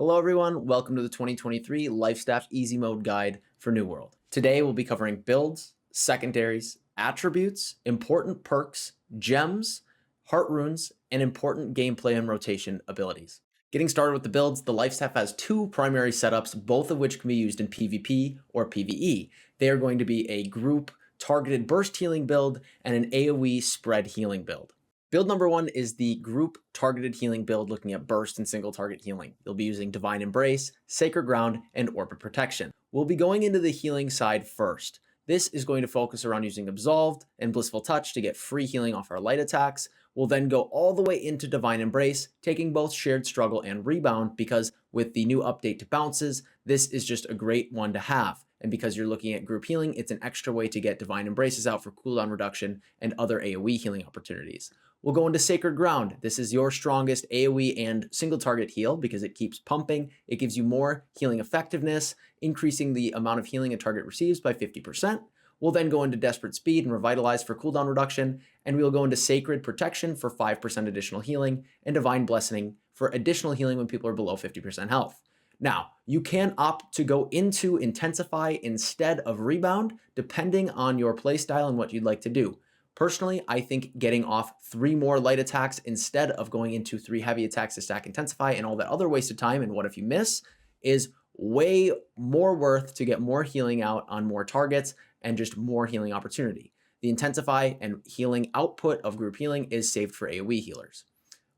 Hello everyone, welcome to the 2023 Lifestaff Easy Mode Guide for New World. Today we'll be covering builds, secondaries, attributes, important perks, gems, Heartrunes, and important gameplay and rotation abilities. Getting started with the builds, the Lifestaff has two primary setups, both of which can be used in PvP or PvE. They are going to be a group targeted burst healing build and an AoE spread healing build. Build number one is the group targeted healing build looking at burst and single target healing. You'll be using Divine Embrace, Sacred Ground, and Orb of Protection. We'll be going into the healing side first. This is going to focus around using Absolved and Blissful Touch to get free healing off our light attacks. We'll then go all the way into Divine Embrace, taking both Shared Struggle and Rebound because with the new update to bounces, this is just a great one to have. And because you're looking at group healing, it's an extra way to get Divine Embraces out for cooldown reduction and other AoE healing opportunities. We'll go into Sacred Ground. This is your strongest AoE and single target heal because it keeps pumping. It gives you more healing effectiveness, increasing the amount of healing a target receives by 50%. We'll then go into Desperate Speed and Revitalize for cooldown reduction, and we'll go into Sacred Protection for 5% additional healing, and Divine Blessing for additional healing when people are below 50% health. Now, you can opt to go into Intensify instead of Rebound, depending on your playstyle and what you'd like to do. Personally, I think getting off 3 more light attacks instead of going into 3 heavy attacks to stack Intensify and all that other wasted time and what if you miss is way more worth to get more healing out on more targets and just more healing opportunity. The Intensify and healing output of group healing is saved for AoE healers.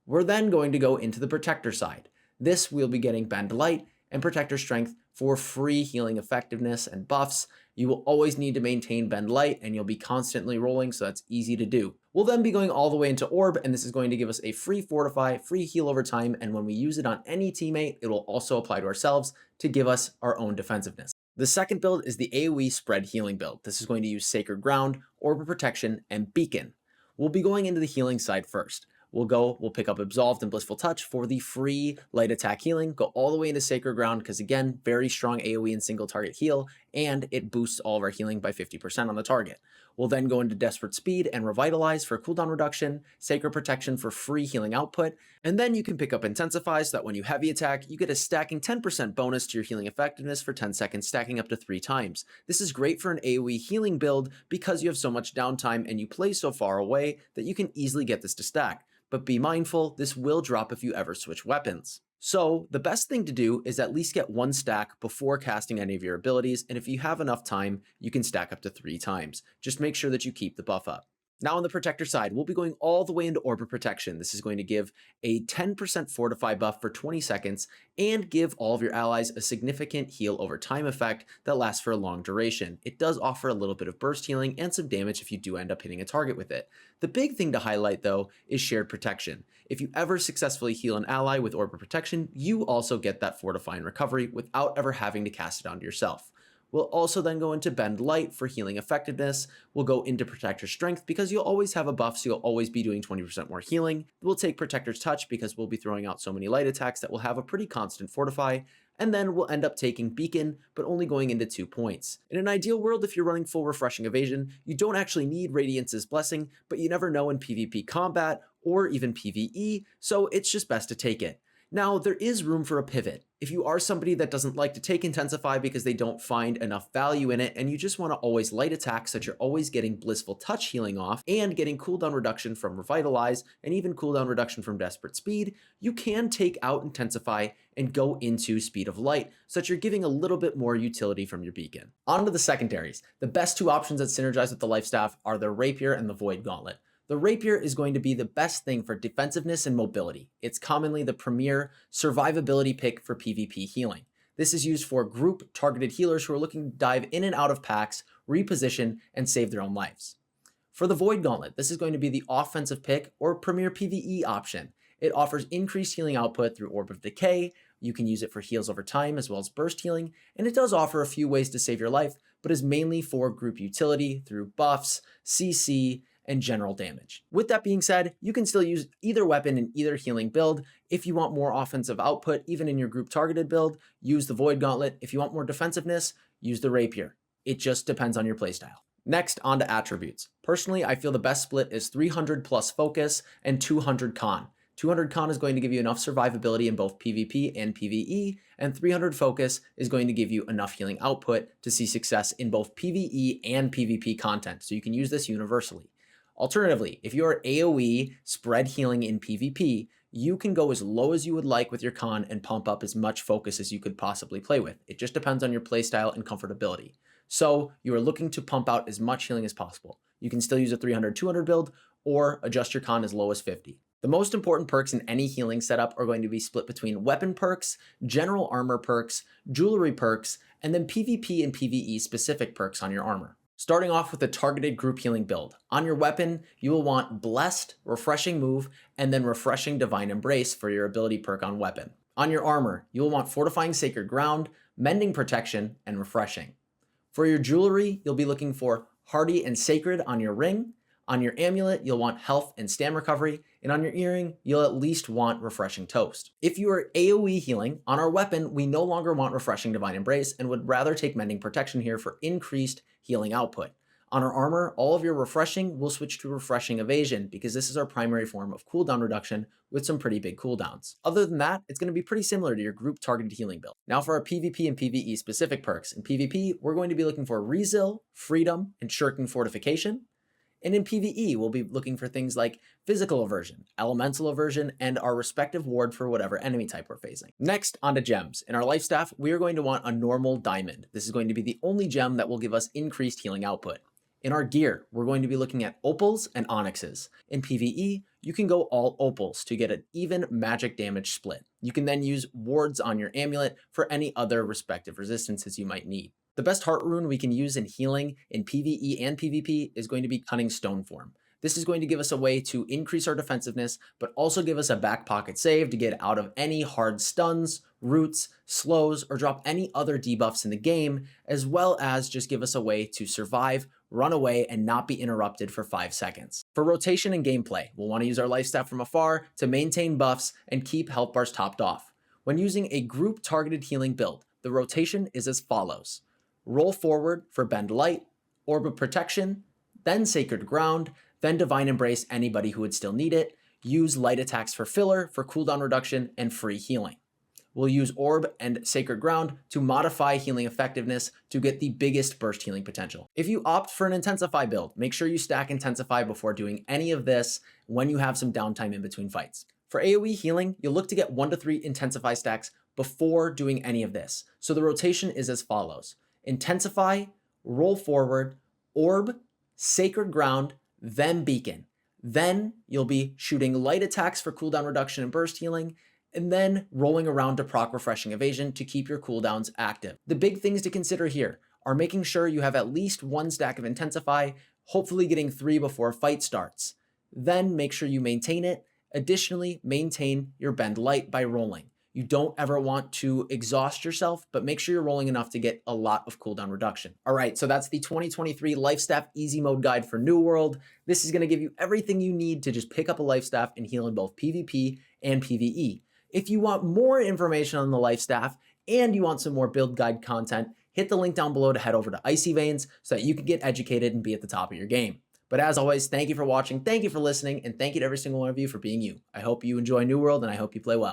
We're then going to go into the Protector side. This we'll be getting Bend Light and Protector Strength for free healing effectiveness and buffs. You will always need to maintain Bend Light and you'll be constantly rolling, so that's easy to do. We'll then be going all the way into Orb, and this is going to give us a free Fortify, free heal over time, and when we use it on any teammate, it will also apply to ourselves to give us our own defensiveness. The second build is the AoE spread healing build. This is going to use Sacred Ground, Orb of Protection, and Beacon. We'll be going into the healing side first. We'll pick up Absolved and Blissful Touch for the free light attack healing, go all the way into Sacred Ground because again, very strong AoE and single target heal, and it boosts all of our healing by 50% on the target. We'll then go into Desperate Speed and Revitalize for cooldown reduction, Sacred Protection for free healing output, and then you can pick up Intensify so that when you heavy attack, you get a stacking 10% bonus to your healing effectiveness for 10 seconds, stacking up to 3 times. This is great for an AoE healing build because you have so much downtime and you play so far away that you can easily get this to stack. But be mindful, this will drop if you ever switch weapons. So the best thing to do is at least get 1 stack before casting any of your abilities, and if you have enough time, you can stack up to 3 times. Just make sure that you keep the buff up. Now on the Protector side, we'll be going all the way into Orb of Protection. This is going to give a 10% Fortify buff for 20 seconds and give all of your allies a significant heal over time effect that lasts for a long duration. It does offer a little bit of burst healing and some damage if you do end up hitting a target with it. The big thing to highlight though is Shared Protection. If you ever successfully heal an ally with Orb of Protection, you also get that Fortify and Recovery without ever having to cast it onto yourself. We'll also then go into Bend Light for healing effectiveness. We'll go into Protector Strength because you'll always have a buff, so you'll always be doing 20% more healing. We'll take Protector's Touch because we'll be throwing out so many light attacks that will have a pretty constant Fortify. And then we'll end up taking Beacon, but only going into 2 points. In an ideal world, if you're running full Refreshing Evasion, you don't actually need Radiance's Blessing, but you never know in PvP combat or even PvE, so it's just best to take it. Now, there is room for a pivot. If you are somebody that doesn't like to take Intensify because they don't find enough value in it, and you just want to always light attack so that you're always getting Blissful Touch healing off and getting cooldown reduction from Revitalize and even cooldown reduction from Desperate Speed, you can take out Intensify and go into Speed of Light so that you're giving a little bit more utility from your beacon. On to the secondaries. The best 2 options that synergize with the Lifestaff are the Rapier and the Void Gauntlet. The Rapier is going to be the best thing for defensiveness and mobility. It's commonly the premier survivability pick for PvP healing. This is used for group targeted healers who are looking to dive in and out of packs, reposition, and save their own lives. For the Void Gauntlet, this is going to be the offensive pick or premier PvE option. It offers increased healing output through Orb of Decay. You can use it for heals over time as well as burst healing, and it does offer a few ways to save your life, but is mainly for group utility through buffs, CC, and general damage. With that being said, you can still use either weapon in either healing build. If you want more offensive output, even in your group targeted build, use the Void Gauntlet. If you want more defensiveness, use the Rapier. It just depends on your playstyle. Next, on to attributes. Personally, I feel the best split is 300 plus focus and 200 con. 200 con is going to give you enough survivability in both PvP and PvE, and 300 focus is going to give you enough healing output to see success in both PvE and PvP content, so you can use this universally. Alternatively, if you are AoE spread healing in PvP, you can go as low as you would like with your con and pump up as much focus as you could possibly play with. It just depends on your playstyle and comfortability. So you are looking to pump out as much healing as possible. You can still use a 300-200 build or adjust your con as low as 50. The most important perks in any healing setup are going to be split between weapon perks, general armor perks, jewelry perks, and then PvP and PvE specific perks on your armor. Starting off with a targeted group healing build. On your weapon, you will want Blessed, Refreshing Move, and then Refreshing Divine Embrace for your ability perk on weapon. On your armor, you will want Fortifying Sacred Ground, Mending Protection, and Refreshing. For your jewelry, you'll be looking for Hardy and Sacred on your ring. On your amulet, you'll want Health and Stam Recovery, and on your earring, you'll at least want Refreshing Toast. If you are AoE healing, on our weapon, we no longer want Refreshing Divine Embrace and would rather take Mending Protection here for increased healing output. On our armor, all of your Refreshing will switch to Refreshing Evasion because this is our primary form of cooldown reduction with some pretty big cooldowns. Other than that, it's going to be pretty similar to your group targeted healing build. Now for our PvP and PvE specific perks. In PvP, we're going to be looking for Resil, Freedom, and Shirking Fortification. And in PvE, we'll be looking for things like Physical Aversion, Elemental Aversion, and our respective ward for whatever enemy type we're facing. Next, onto gems. In our life staff, we are going to want a normal diamond. This is going to be the only gem that will give us increased healing output. In our gear, we're going to be looking at opals and onyxes. In PvE, you can go all opals to get an even magic damage split. You can then use wards on your amulet for any other respective resistances you might need. The best Heartrune we can use in healing in PvE and PvP is going to be Cunning Stoneform. This is going to give us a way to increase our defensiveness, but also give us a back pocket save to get out of any hard stuns, roots, slows, or drop any other debuffs in the game, as well as just give us a way to survive, run away, and not be interrupted for 5 seconds. For rotation and gameplay, we'll want to use our life staff from afar to maintain buffs and keep health bars topped off. When using a group targeted healing build, the rotation is as follows. Roll forward for Bend Light, Orb of Protection, then Sacred Ground, then Divine Embrace anybody who would still need it, use Light Attacks for filler for cooldown reduction and free healing. We'll use Orb and Sacred Ground to modify healing effectiveness to get the biggest burst healing potential. If you opt for an Intensify build, make sure you stack Intensify before doing any of this when you have some downtime in between fights. For AoE healing, you'll look to get 1 to 3 Intensify stacks before doing any of this. So the rotation is as follows. Intensify, roll forward, orb, sacred ground, then beacon. Then you'll be shooting light attacks for cooldown reduction and burst healing, and then rolling around to proc refreshing evasion to keep your cooldowns active. The big things to consider here are making sure you have at least 1 stack of Intensify, hopefully getting 3 before fight starts. Then make sure you maintain it. Additionally, maintain your Bend Light by rolling. You don't ever want to exhaust yourself, but make sure you're rolling enough to get a lot of cooldown reduction. All right, so that's the 2023 Life Staff Easy Mode Guide for New World. This is going to give you everything you need to just pick up a Life Staff and heal in both PvP and PvE. If you want more information on the Life Staff and you want some more build guide content, hit the link down below to head over to Icy Veins so that you can get educated and be at the top of your game. But as always, thank you for watching, thank you for listening, and thank you to every single one of you for being you. I hope you enjoy New World and I hope you play well.